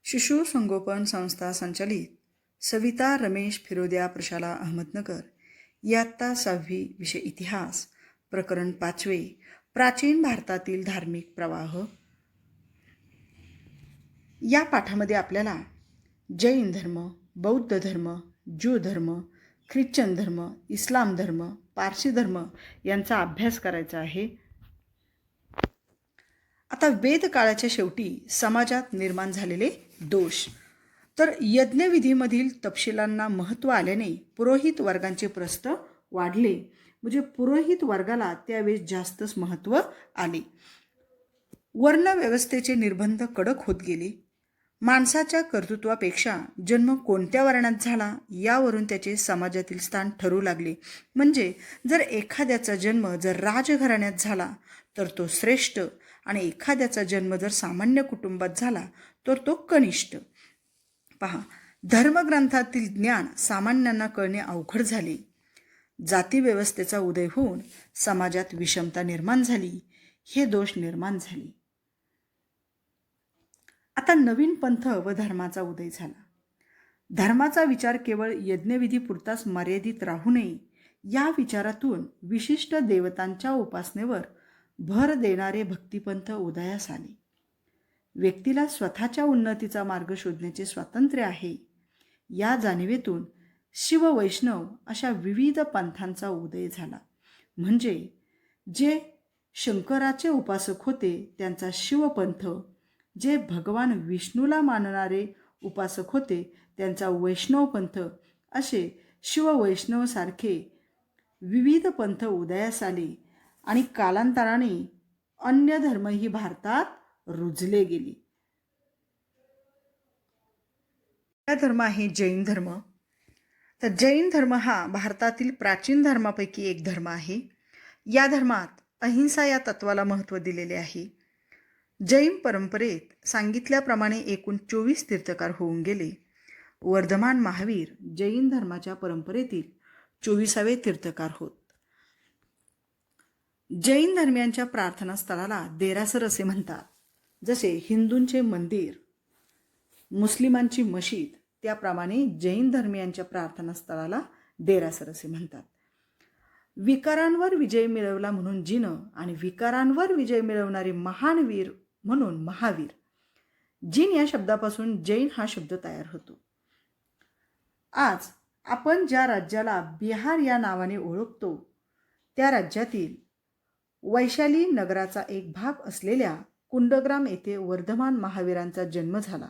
शिशु संगोपन संस्था संचालित सविता रमेश फिरोदिया प्रशाला अहमदनगर इयत्ता 6वी विषय इतिहास प्रकरण 5 प्राचीन भारतातील धार्मिक प्रवाह। या पाठामध्ये आपल्याला जैन धर्म, बौद्ध धर्म, ज्यू धर्म, ख्रिश्चन धर्म, इस्लाम धर्म, पारसी धर्म यांचा अभ्यास करायचा आहे। आता वेदकाळाच्या शेवटी समाजात निर्माण झालेले दोष, तर यज्ञविधीमधील तपशिलांना महत्त्व आल्याने पुरोहित वर्गांचे प्रस्थ वाढले, म्हणजे पुरोहित वर्गाला त्यावेळेस जास्तच महत्त्व आले। वर्णव्यवस्थेचे निर्बंध कडक होत गेले। माणसाच्या कर्तृत्वापेक्षा जन्म कोणत्या वर्णात झाला यावरून त्याचे समाजातील स्थान ठरू लागले। म्हणजे जर एखाद्याचा जन्म जर राजघराण्यात झाला तर तो श्रेष्ठ, आणि एखाद्याचा जन्म जर सामान्य कुटुंबात झाला तर तो कनिष्ठ। पहा, धर्मग्रंथातील ज्ञान सामान्यांना कळणे अवघड झाले। जातीव्यवस्थेचा उदय होऊन समाजात विषमता निर्माण झाली, हे दोष निर्माण झाले। आता नवीन पंथ व धर्माचा उदय झाला। धर्माचा विचार केवळ यज्ञविधी पुरताच मर्यादित राहू नये या विचारातून विशिष्ट देवतांच्या उपासनेवर भर देणारे भक्तिपंथ उदयास आले। व्यक्तीला स्वतःच्या उन्नतीचा मार्ग शोधण्याचे स्वातंत्र्य आहे या जाणीवेतून शिव वैष्णव अशा विविध पंथांचा उदय झाला। म्हणजे जे शंकराचे उपासक होते त्यांचा शिवपंथ, जे भगवान विष्णूला मानणारे उपासक होते त्यांचा वैष्णवपंथ, असे शिववैष्णवसारखे विविध पंथ उदयास आले आणि कालांतराने अन्य धर्मही भारतात रुजले गेले। धर्म आहे जैन धर्म। तर जैन धर्म हा भारतातील प्राचीन धर्मापैकी एक धर्म आहे। या धर्मात अहिंसा या तत्वाला महत्त्व दिलेले आहे। जैन परंपरेत सांगितल्याप्रमाणे एकूण 24 तीर्थकार होऊन गेले। वर्धमान महावीर जैन धर्माच्या परंपरेतील 24वे तीर्थकार होत। जैन धर्मियांच्या प्रार्थनास्थळाला देरासर असे म्हणतात। जसे हिंदूंचे मंदिर, मुस्लिमांची मशीद, त्याप्रमाणे जैन धर्मियांच्या प्रार्थनास्थळाला देरासर असे म्हणतात। विकारांवर विजय मिळवला म्हणून जिन आणि विकारांवर विजय मिळवणारे महान वीर म्हणून महावीर। जिन या शब्दापासून जैन हा शब्द तयार होतो। आज आपण ज्या राज्याला बिहार या नावाने ओळखतो त्या राज्यातील वैशाली नगराचा एक भाग असलेल्या कुंडग्राम येथे वर्धमान महावीरांचा जन्म झाला।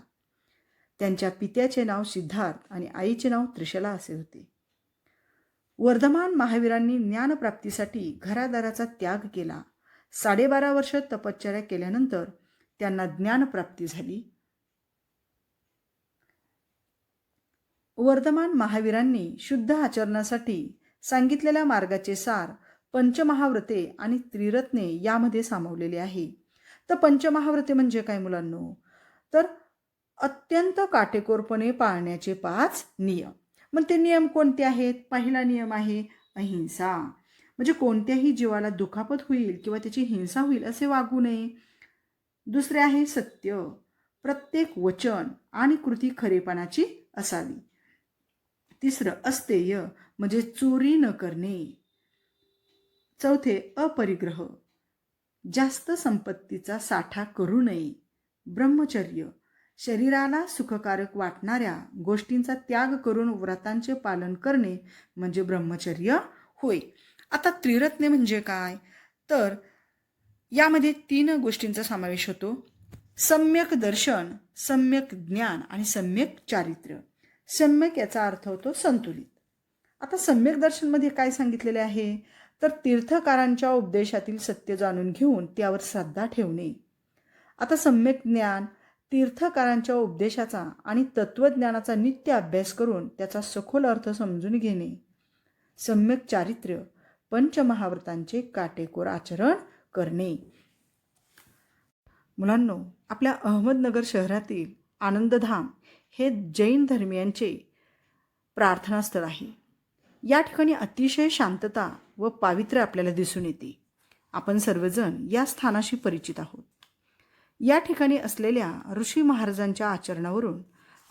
त्यांच्या पित्याचे नाव सिद्धार्थ आणि आईचे नाव त्रिशला असे होते। वर्धमान महावीरांनी ज्ञानप्राप्तीसाठी घरादाराचा त्याग केला। 12.5 वर्ष तपश्चर्या केल्यानंतर त्यांना ज्ञानप्राप्ती झाली। वर्धमान महावीरांनी शुद्ध आचरणासाठी सांगितलेल्या मार्गाचे सार पंचमहाव्रते आणि त्रिरत्ने यामध्ये सामावलेले आहे। तर पंचमहाव्रते म्हणजे काय मुलांनो? तर अत्यंत काटेकोरपणे पाळण्याचे 5 नियम। मग ते नियम कोणते आहेत? पहिला नियम आहे अहिंसा, म्हणजे कोणत्याही जीवाला दुखापत होईल किंवा त्याची हिंसा होईल असे वागू नये। दुसरे आहे सत्य, प्रत्येक वचन आणि कृती खरेपणाची असावी। तिसरं अस्तेय, म्हणजे चोरी न करणे। चौथे अपरिग्रह, जास्त संपत्तीचा साठा करू नये। ब्रह्मचर्य, शरीराला सुखकारक वाटणाऱ्या गोष्टींचा त्याग करून व्रतांचे पालन करणे म्हणजे ब्रह्मचर्य होय। आता त्रिरत्ने म्हणजे काय? तर यामध्ये 3 गोष्टींचा समावेश होतो: सम्यक दर्शन, सम्यक ज्ञान आणि सम्यक चारित्र्य। सम्यक याचा अर्थ होतो संतुलित। आता सम्यक दर्शनमध्ये काय सांगितलेले आहे? तर तीर्थकारांच्या उपदेशातील सत्य जाणून घेऊन त्यावर श्रद्धा ठेवणे। आता सम्यक ज्ञान, तीर्थकारांच्या उपदेशाचा आणि तत्वज्ञानाचा नित्य अभ्यास करून त्याचा सखोल अर्थ समजून घेणे। सम्यक चारित्र्य, पंचमहाव्रतांचे काटेकोर आचरण करणे। मुलांनो, आपल्या अहमदनगर शहरातील आनंदधाम हे जैन धर्मियांचे प्रार्थनास्थळ आहे। या ठिकाणी अतिशय शांतता व पावित्र्य आपल्याला दिसून येते। आपण सर्वजण या स्थानाशी परिचित आहोत। या ठिकाणी असलेल्या ऋषी महाराजांच्या आचरणावरून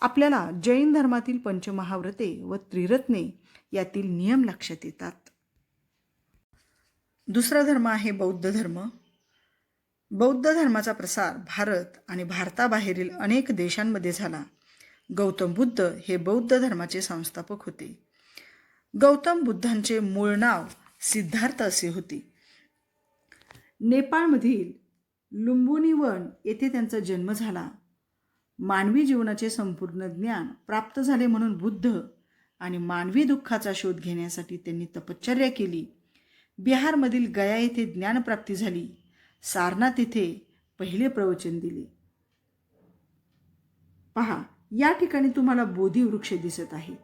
आपल्याला जैन धर्मातील पंचमहाव्रते व त्रिरत्ने यातील नियम लक्षात येतात. दुसरा धर्म आहे बौद्ध धर्म. बौद्ध धर्माचा प्रसार भारत आणि भारताबाहेरील अनेक देशांमध्ये झाला. गौतम बुद्ध हे बौद्ध धर्माचे संस्थापक होते. गौतम बुद्धांचे मूळ नाव सिद्धार्थ असे होते. नेपाळमधील लुंबिनीवन येथे त्यांचा जन्म झाला. मानवी जीवनाचे संपूर्ण ज्ञान प्राप्त झाले म्हणून बुद्ध आणि मानवी दुःखाचा शोध घेण्यासाठी त्यांनी तपश्चर्या केली. बिहारमधील गया येथे ज्ञानप्राप्ती झाली. सारनाथ येथे पहिले प्रवचन दिले. पहा, या ठिकाणी तुम्हाला बोधिवृक्ष दिसत आहे.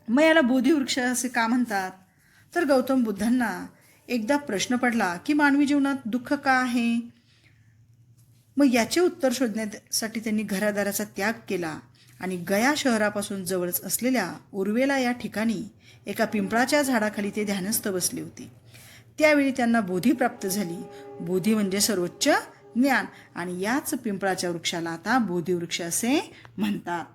मग याला बोधिवृक्ष असे का म्हणतात? तर गौतम बुद्धांना एकदा प्रश्न पडला की मानवी जीवनात दुःख का आहे. मग याचे उत्तर शोधण्यासाठी त्यांनी घरादाराचा त्याग केला आणि गया शहरापासून जवळच असलेल्या उर्वेला या ठिकाणी एका पिंपळाच्या झाडाखाली ते ध्यानस्थ बसले होते. त्यावेळी त्यांना बोधी प्राप्त झाली. बोधी म्हणजे सर्वोच्च ज्ञान आणि याच पिंपळाच्या वृक्षाला आता बोधिवृक्ष असे म्हणतात.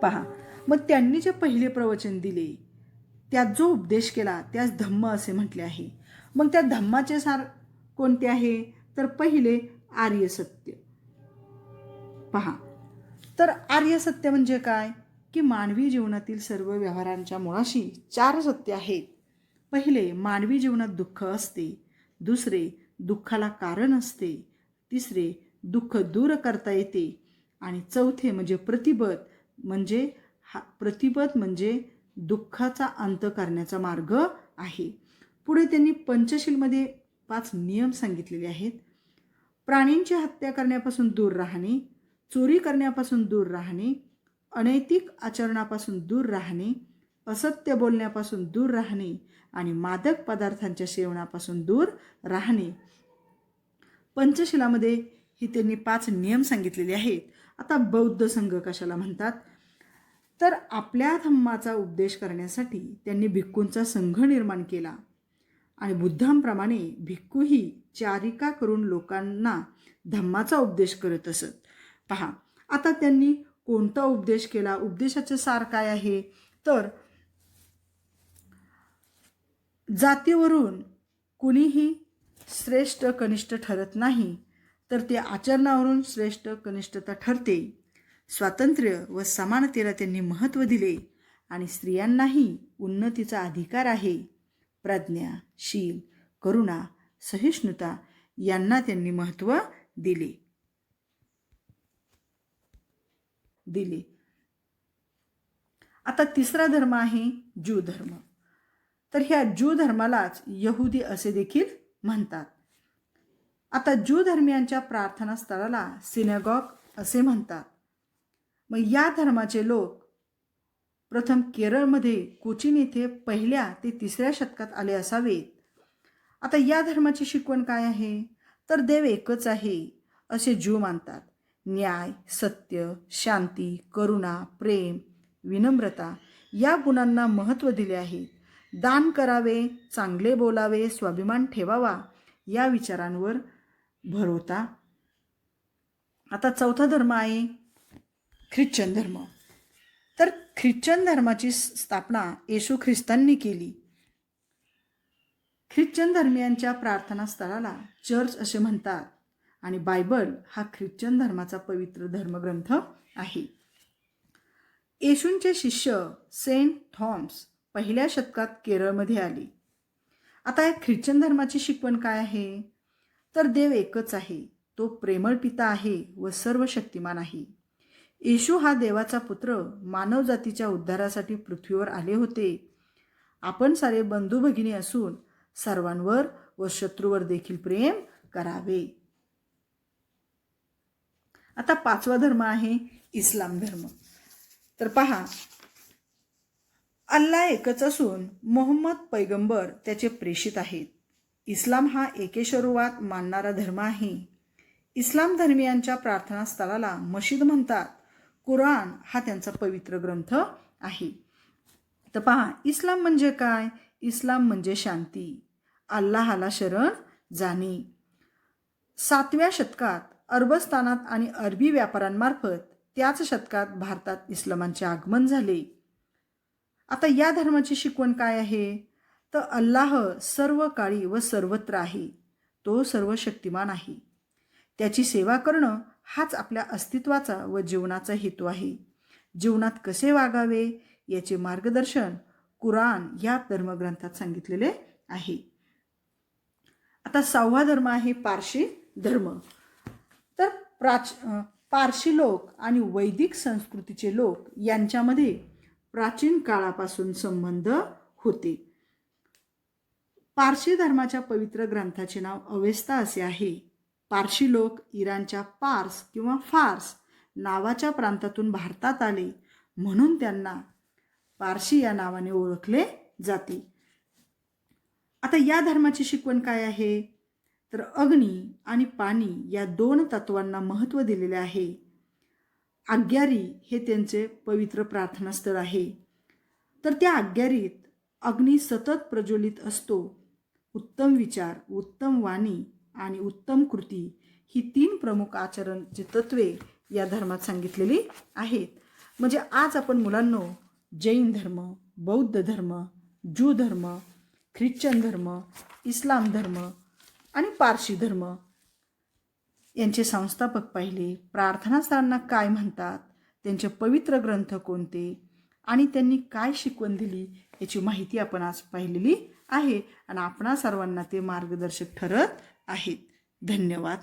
पहा, मग त्यांनी जे पहिले प्रवचन दिले त्यात जो उपदेश केला त्यास धम्म असे म्हटले आहे. मग त्या धम्माचे सार कोणते आहे? तर पहिले आर्य सत्य. पहा, तर आर्य सत्य म्हणजे काय? की मानवी जीवनातील सर्व व्यवहारांच्या मुळाशी 4 सत्य आहेत. पहिले, मानवी जीवनात दुःख असते. दुसरे, दुःखाला कारण असते. तिसरे, दुःख दूर करता येते. आणि चौथे म्हणजे प्रतिबत म्हणजे दुःखाचा अंत करण्याचा मार्ग आहे. पुढे त्यांनी पंचशीलमध्ये 5 नियम सांगितलेले आहेत. प्राण्यांची हत्या करण्यापासून दूर राहणे, चोरी करण्यापासून दूर राहणे, अनैतिक आचरणापासून दूर राहणे, असत्य बोलण्यापासून दूर राहणे आणि मादक पदार्थांच्या सेवनापासून दूर राहणे. पंचशिलामध्ये ही त्यांनी 5 नियम सांगितलेले आहेत. आता बौद्ध संघ कशाला म्हणतात? तर आपल्या धम्माचा उपदेश करण्यासाठी त्यांनी भिक्खूंचा संघ निर्माण केला आणि बुद्धांप्रमाणे भिक्खूही चारिका करून लोकांना धम्माचा उपदेश करत असत. पहा, आता त्यांनी कोणता उपदेश केला? उपदेशाचे सार काय आहे? तर जातीवरून कुणीही श्रेष्ठ कनिष्ठ ठरत नाही, तर ते आचरणावरून श्रेष्ठ कनिष्ठता ठरते. स्वातंत्र्य व समानतेला त्यांनी महत्त्व दिले आणि स्त्रियांनाही उन्नतीचा अधिकार आहे. प्रज्ञा, शील, करुणा, सहिष्णुता यांना त्यांनी महत्त्व दिले. आता तिसरा धर्म आहे ज्यू धर्म. तर ह्या ज्यू धर्मालाच यहुदी असे देखील म्हणतात. आता ज्यू धर्मियांच्या प्रार्थनास्थळाला सिनेगॉग असे म्हणतात. मग या धर्माचे लोक प्रथम केरळमध्ये कोचीन येथे 1ल्या ते 3ऱ्या शतकात आले असावेत. आता या धर्माची शिकवण काय आहे? तर देव एकच आहे असे ज्यू मानतात. न्याय, सत्य, शांती, करुणा, प्रेम, विनम्रता या गुणांना महत्त्व दिले आहे. दान करावे, चांगले बोलावे, स्वाभिमान ठेवावा या विचारांवर भर होता. आता चौथा धर्म आहे ख्रिश्चन धर्म. तर ख्रिश्चन धर्माची स्थापना येशू ख्रिस्तांनी केली. ख्रिश्चन धर्मियांच्या प्रार्थनास्थळाला चर्च असे म्हणतात आणि बायबल हा ख्रिश्चन धर्माचा पवित्र धर्मग्रंथ आहे. येशूंचे शिष्य सेंट थॉमस 1ल्या शतकात केरळमध्ये आले. आता या ख्रिश्चन धर्माची शिकवण काय आहे? तर देव एकच आहे, तो प्रेमळ पिता आहे व सर्व शक्तिमान आहे. येशू हा देवाचा पुत्र मानव जातीच्या उद्धारासाठी पृथ्वीवर आले होते. आपण सारे बंधू भगिनी असून सर्वांवर व शत्रूवर देखील प्रेम करावे. आता 5वा धर्म आहे इस्लाम धर्म. तर पहा, अल्लाह एकच असून मोहम्मद पैगंबर त्याचे प्रेषित आहेत. इस्लाम हा एकेश्वरवाद मानणारा धर्म आहे. इस्लाम धर्मियांच्या प्रार्थनास्थळाला मशीद म्हणतात. कुराण हा त्यांचा पवित्र ग्रंथ आहे. तर पहा, इस्लाम म्हणजे काय? इस्लाम म्हणजे शांती, अल्लाहाला शरण जाणे. 7व्या शतकात अरबस्थानात आणि अरबी व्यापाऱ्यांमार्फत त्याच शतकात भारतात इस्लामांचे आगमन झाले. आता या धर्माची शिकवण काय आहे? तर अल्लाह सर्व काळी व सर्वत्र आहे. तो सर्व शक्तिमान आहे. त्याची सेवा करणं हाच आपल्या अस्तित्वाचा व जीवनाचा हेतू आहे. जीवनात कसे वागावे याचे मार्गदर्शन कुराण या धर्मग्रंथात सांगितलेले आहे. आता 6वा धर्म आहे पारशी धर्म. तर पारशी लोक आणि वैदिक संस्कृतीचे लोक यांच्यामध्ये प्राचीन काळापासून संबंध होते. पारशी धर्माच्या पवित्र ग्रंथाचे नाव अवेस्ता असे आहे. पारशी लोक इराणच्या पार्स किंवा फार्स नावाच्या प्रांतातून भारतात आले म्हणून त्यांना पारशी या नावाने ओळखले जाते. आता या धर्माची शिकवण काय आहे? तर अग्नी आणि पाणी या 2 तत्वांना महत्त्व दिलेले आहे. आग्यारी हे त्यांचे पवित्र प्रार्थनास्थळ आहे. तर त्या आग्यारीत अग्नी सतत प्रज्वलित असतो. उत्तम विचार, उत्तम वाणी आणि उत्तम कृती ही 3 प्रमुख आचरणची तत्वे या धर्मात सांगितलेली आहेत. म्हणजे आज आपण मुलांनो जैन धर्म, बौद्ध धर्म, ज्यू धर्म, ख्रिश्चन धर्म, इस्लाम धर्म आणि पारशी धर्म यांचे संस्थापक पाहिले, प्रार्थनास्थळांना काय म्हणतात, त्यांचे पवित्र ग्रंथ कोणते आणि त्यांनी काय शिकवण दिली याची माहिती आपण आज पाहिलेली आहे आणि आपणा सर्वांना ते मार्गदर्शक ठरत आहेत. धन्यवाद.